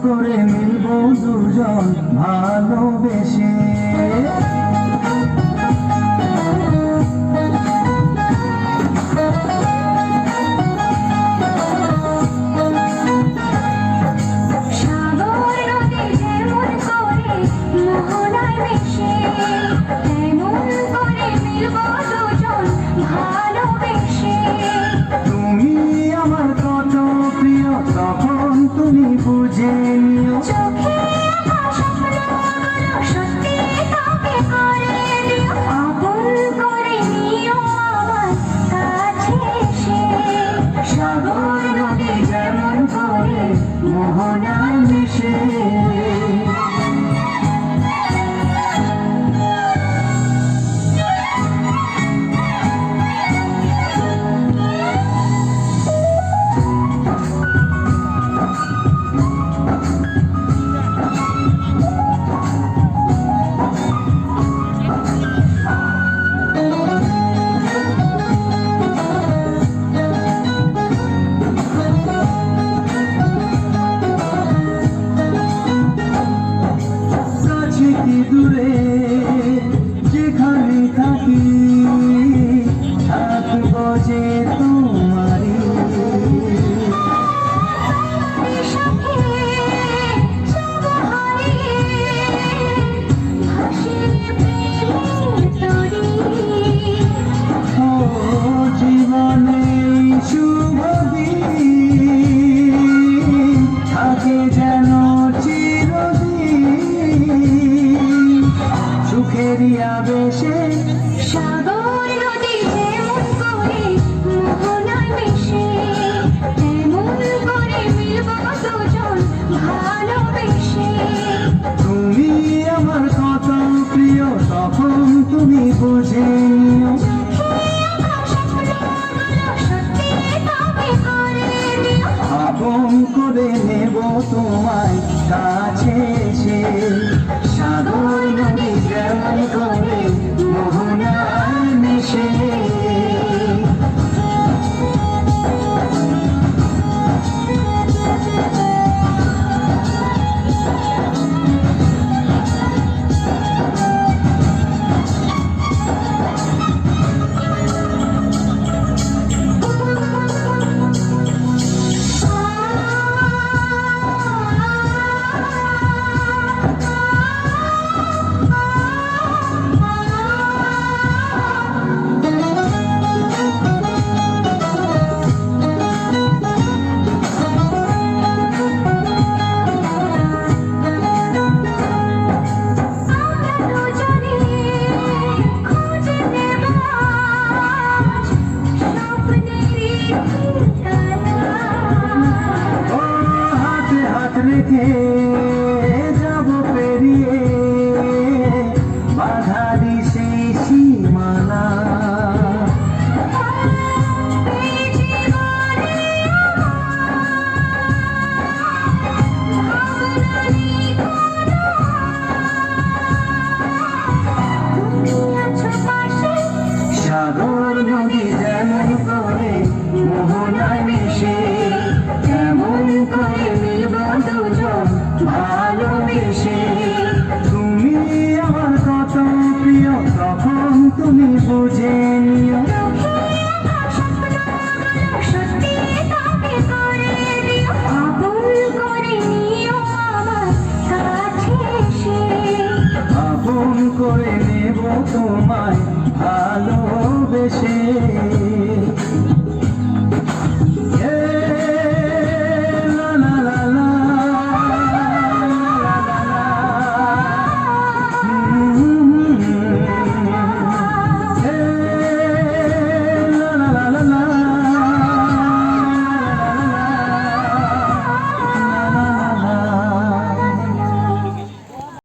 করে মিলব দুজন ভালোবেসে। তুমি আমার কত প্রিয় তখন তুমি বুঝে নিও। সাগর নদী যেমন করে মোহনায় মিশে। দূরে যেখানে থাকি থাকবো যে তোমারি। ও জীবনে শুভ দিন থাকে যেন সুখেরই আবেশে। সাগর নদী যেমন করে মোহনায় মিশে, তেমন করে মিলব দুজন ভালোবেসে। তুমি আমার কত প্রিয় তখন তুমি বুঝে নিও। আপন করে নেব তোমায় কাছে এসে। সাগর নদী যেমন করে মোহনায় মিশে। রেখে